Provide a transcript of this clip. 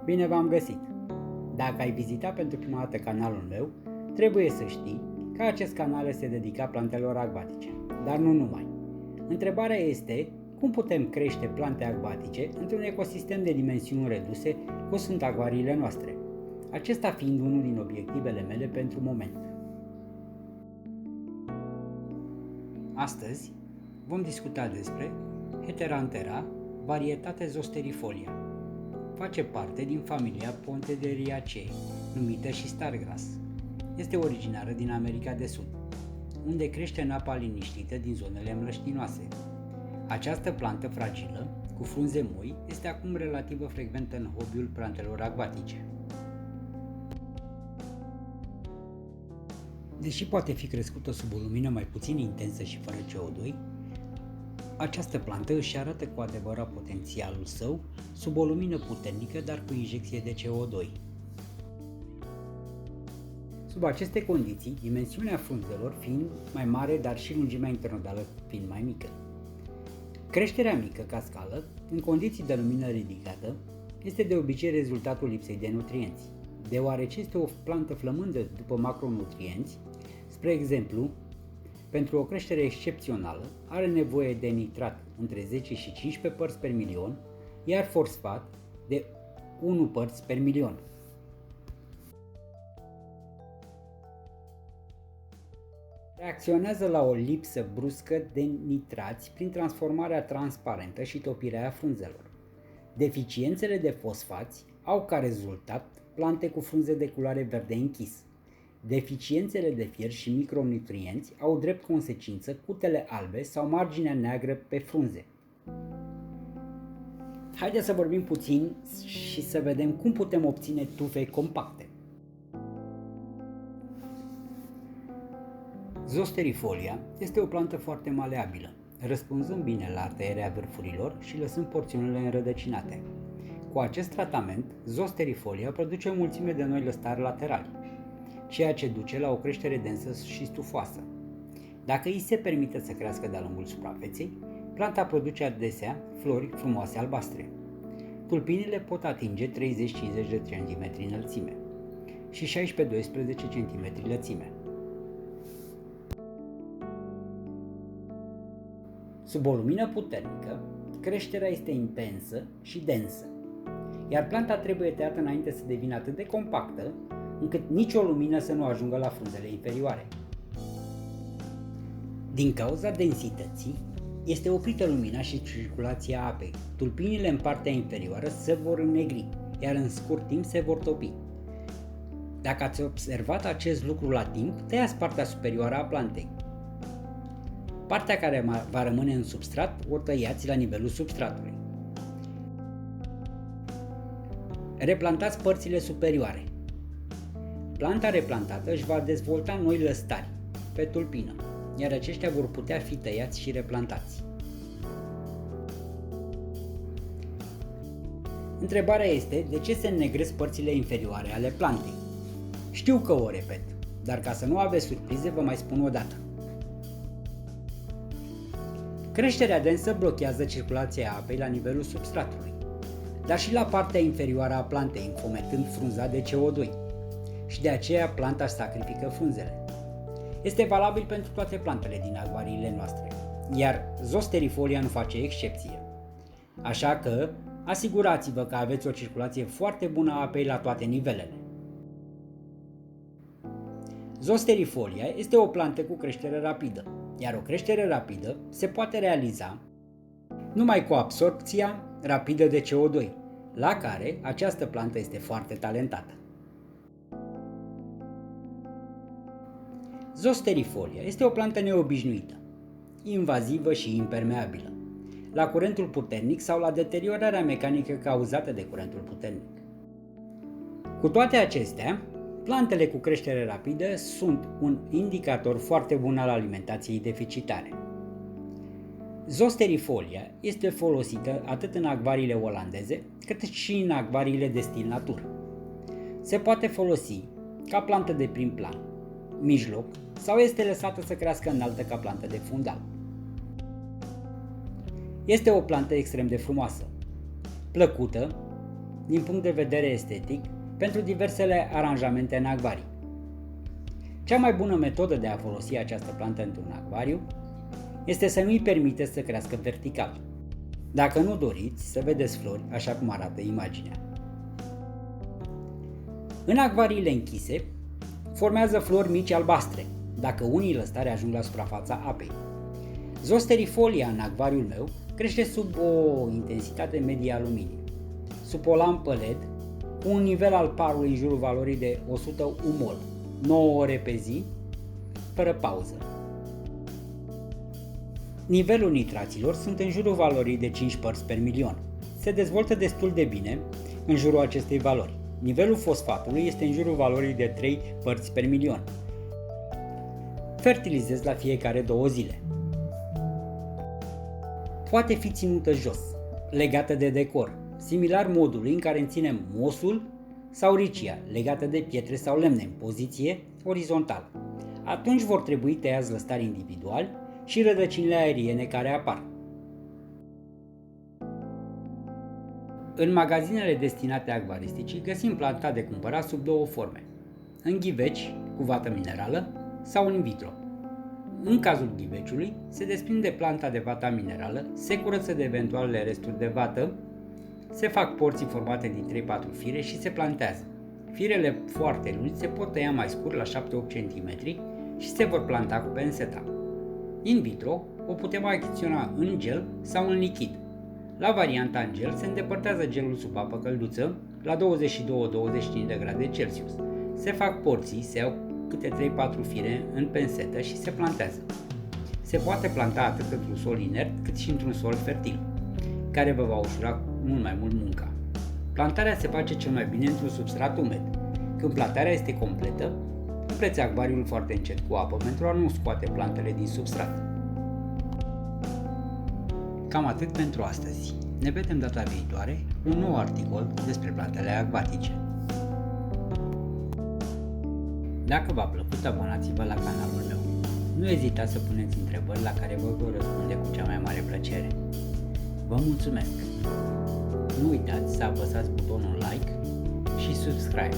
Bine v-am găsit! Dacă ai vizitat pentru prima dată canalul meu, trebuie să știi că acest canal este dedicat plantelor acvatice, dar nu numai. Întrebarea este cum putem crește plante acvatice într-un ecosistem de dimensiuni reduse, cum sunt acvariile noastre, acesta fiind unul din obiectivele mele pentru moment. Astăzi vom discuta despre Heteranthera, varietate Zosterifolia. Face parte din familia Pontederiaceae, numită și Stargrass. Este originară din America de Sud, unde crește în apa liniștită din zonele mlăștinoase. Această plantă fragilă, cu frunze moi, este acum relativ frecventă în hobby-ul plantelor acvatice. Deși poate fi crescută sub o lumină mai puțin intensă și fără CO2, această plantă își arată cu adevărat potențialul său sub o lumină puternică, dar cu injecție de CO2. Sub aceste condiții, dimensiunea frunzelor fiind mai mare, dar și lungimea internodală fiind mai mică. Creșterea mică ca scală, în condiții de lumină ridicată, este de obicei rezultatul lipsei de nutrienți, deoarece este o plantă flămândă după macronutrienți. Spre exemplu, pentru o creștere excepțională are nevoie de nitrat între 10 și 15 părți per milion, iar fosfat de 1 părți per milion. Reacționează la o lipsă bruscă de nitrați prin transformarea transparentă și topirea frunzelor. Deficiențele de fosfați au ca rezultat plante cu frunze de culoare verde închis. Deficiențele de fier și micronutrienți au drept consecință cutele albe sau marginea neagră pe frunze. Haideți să vorbim puțin și să vedem cum putem obține tufe compacte. Zosterifolia este o plantă foarte maleabilă, răspunzând bine la tăierea vârfurilor și lăsând porțiunile înrădăcinate. Cu acest tratament, Zosterifolia produce o mulțime de noi lăstari laterali, ceea ce duce la o creștere densă și stufoasă. Dacă îi se permite să crească de-a lungul suprafeței, planta produce adesea flori frumoase albastre. Tulpinile pot atinge 30-50 de cm înălțime și 16-12 cm lățime. Sub o lumină puternică, creșterea este intensă și densă, iar planta trebuie tăiată înainte să devină atât de compactă, încât nicio lumină să nu ajungă la frunzele inferioare. Din cauza densității, este oprită lumina și circulația apei. Tulpinile în partea inferioară se vor înnegri, iar în scurt timp se vor topi. Dacă ați observat acest lucru la timp, tăiați partea superioară a plantei. Partea care va rămâne în substrat o tăiați la nivelul substratului. Replantați părțile superioare. Planta replantată își va dezvolta noi lăstari pe tulpină, iar aceștia vor putea fi tăiați și replantați. Întrebarea este de ce se înnegresc părțile inferioare ale plantei. Știu că o repet, dar ca să nu aveți surprize vă mai spun o dată. Creșterea densă blochează circulația apei la nivelul substratului, dar și la partea inferioară a plantei, înfometând frunza de CO2. Și de aceea planta își sacrifică frunzele. Este valabil pentru toate plantele din acvariile noastre, iar Zosterifolia nu face excepție. Așa că asigurați-vă că aveți o circulație foarte bună a apei la toate nivelele. Zosterifolia este o plantă cu creștere rapidă, iar o creștere rapidă se poate realiza numai cu absorbția rapidă de CO2, la care această plantă este foarte talentată. Zosterifolia este o plantă neobișnuită, invazivă și impermeabilă la curentul puternic sau la deteriorarea mecanică cauzată de curentul puternic. Cu toate acestea, plantele cu creștere rapidă sunt un indicator foarte bun al alimentației deficitare. Zosterifolia este folosită atât în acvariile olandeze, cât și în acvariile de stil natură. Se poate folosi ca plantă de prim plan, mijloc sau este lăsată să crească înaltă ca plantă de fundal. Este o plantă extrem de frumoasă, plăcută, din punct de vedere estetic pentru diversele aranjamente în acvarii. Cea mai bună metodă de a folosi această plantă într-un acvariu este să nu-i permiteți să crească vertical. Dacă nu doriți să vedeți flori așa cum arată imaginea. În acvariile închise formează flori mici albastre, dacă unii lăstare ajung la suprafața apei. Zosterifolia în acvariul meu crește sub o intensitate medie a luminii, sub o lampă LED, cu un nivel al parului în jurul valorii de 100 umol, 9 ore pe zi, fără pauză. Nivelul nitraților sunt în jurul valorii de 5 părți per milion. Se dezvoltă destul de bine în jurul acestei valori. Nivelul fosfatului este în jurul valorii de 3 părți per milion. Fertilizez la fiecare 2 zile. Poate fi ținută jos, legată de decor, similar modului în care ținem mosul sau ricia, legată de pietre sau lemne, în poziție orizontală. Atunci vor trebui tăiați lăstari individuali și rădăcinile aeriene care apar. În magazinele destinate acvaristicii găsim planta de cumpărat sub 2 forme, în ghiveci cu vată minerală sau in vitro. În cazul ghiveciului, se desprinde planta de vata minerală, se curăță de eventualele resturi de vată, se fac porții formate din 3-4 fire și se plantează. Firele foarte lungi se pot tăia mai scurt la 7-8 cm și se vor planta cu penseta. In vitro o putem achiziționa în gel sau în lichid. La varianta în gel se îndepărtează gelul sub apă călduță la 22-25 de grade Celsius. Se fac porții, se iau câte 3-4 fire în pensetă și se plantează. Se poate planta atât într-un sol inert cât și într-un sol fertil, care vă va ușura mult mai mult munca. Plantarea se face cel mai bine într-un substrat umed. Când plantarea este completă, umpleți acvariul foarte încet cu apă pentru a nu scoate plantele din substrat. Cam atât pentru astăzi. Ne vedem data viitoare cu un nou articol despre plantele acvatice. Dacă v-a plăcut, abonați-vă la canalul meu. Nu ezitați să puneți întrebări la care vă voi răspunde cu cea mai mare plăcere. Vă mulțumesc! Nu uitați să apăsați butonul like și subscribe.